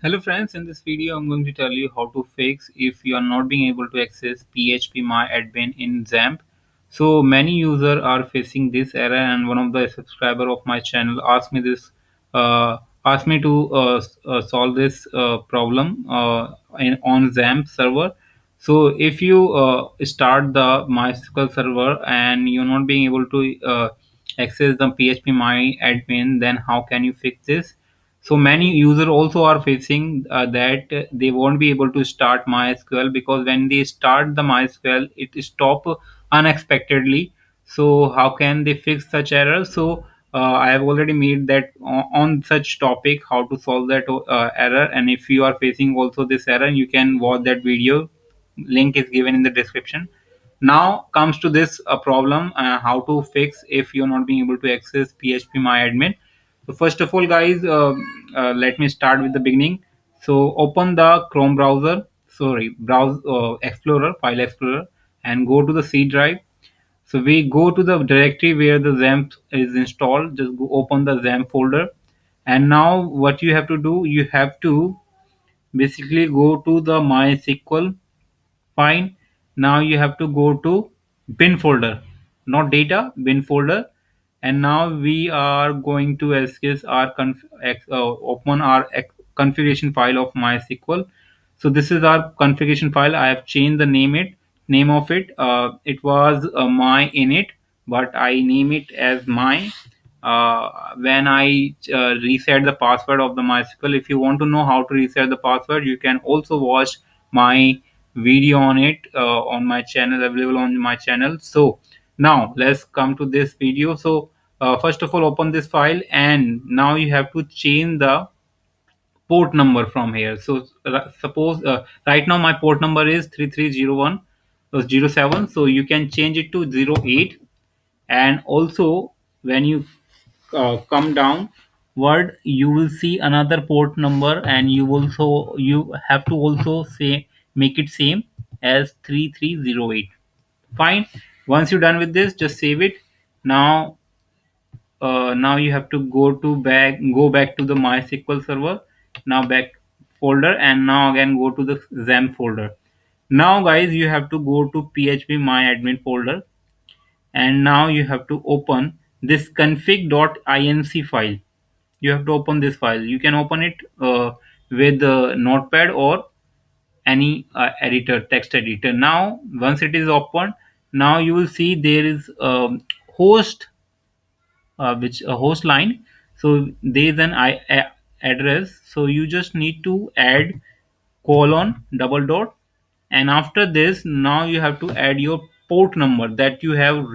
Hello friends, in this video I'm going to tell you how to fix if you are not being able to access phpmyadmin in XAMPP. So many users are facing this error, and one of the subscriber of my channel asked me to solve this problem on XAMPP server. So if you start the MySQL server and you're not being able to access the phpmyadmin, then how can you fix this? So many users also are facing that they won't be able to start MySQL because when they start the MySQL, it stop unexpectedly. So how can they fix such errors? So I have already made that on such topic how to solve that error. And if you are facing also this error, you can watch that video. Link is given in the description. Now comes to this problem, how to fix if you're not being able to access phpmyadmin. So first of all, guys, let me start with the beginning. So open the Chrome browser, sorry, browse Explorer, File Explorer, and go to the C drive. So we go to the directory where the XAMPP is installed. Just go open the XAMPP folder, and now what you have to do, you have to basically go to the MySQL. Fine. Now you have to go to bin folder, not data, bin folder. And now we are going to access our open our configuration file of MySQL. So this is our configuration file. I have changed the name of it. It was my init, but I name it as my. When I reset the password of the MySQL, if you want to know how to reset the password, you can also watch my video on it on my channel, available on my channel. So now let's come to this video. So first of all, open this file, and now you have to change the port number from here. So suppose right now my port number is 3301 zero 07, so you can change it to 08. And also when you come down word, you will see another port number, and you have to also say make it same as 3308. Fine. Once you're done with this, just save it. Now now you have to go back to the MySQL server. Now back folder, and now again go to the XAMPP folder. Now guys, you have to go to phpmyadmin folder, and now you have to open this config.inc file. You have to open this file. You can open it with notepad or any editor, text editor. Now once it is opened, now you will see there is host, which a host line. So there is an address, so you just need to add colon double dot, and after this now you have to add your port number that you have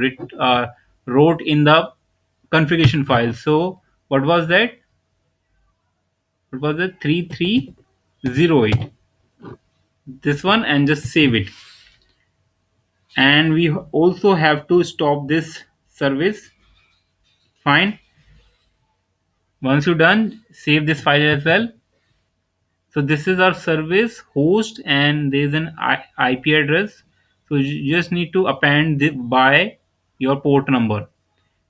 wrote in the configuration file. So what was that 3308, this one, and just save it. And we also have to stop this service. Fine. Once you're done, save this file as well. So this is our service host, and there is an IP address. So you just need to append by your port number.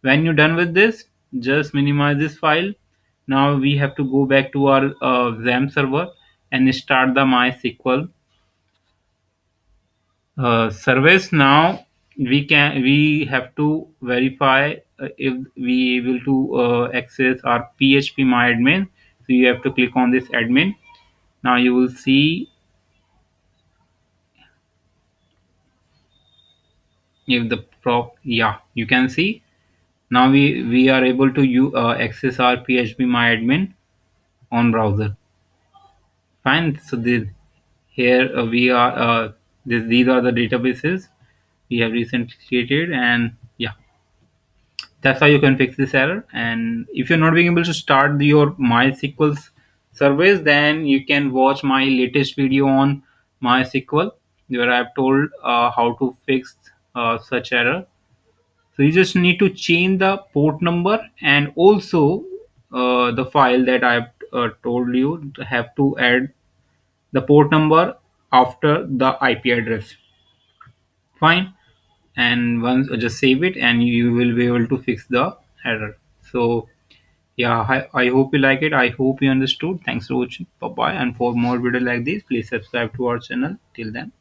When you're done with this, just minimize this file. Now we have to go back to our XAMPP server and start the MySQL service. Now we have to verify if we able to access our phpmyadmin. So you have to click on this admin. Now you will see if the prop, yeah, you can see now we are able to access our phpmyadmin on browser. Fine. So this here we are these are the databases we have recently created, and yeah, that's how you can fix this error. And if you're not being able to start your MySQL service, then you can watch my latest video on MySQL where I've told how to fix such error. So you just need to change the port number, and also the file that I've told you to have to add the port number after the IP address. Fine. And once just save it, and you will be able to fix the error. So Yeah, I hope you like it. I hope you understood. Thanks for watching. Bye bye. And for more video like this, please subscribe to our channel. Till then.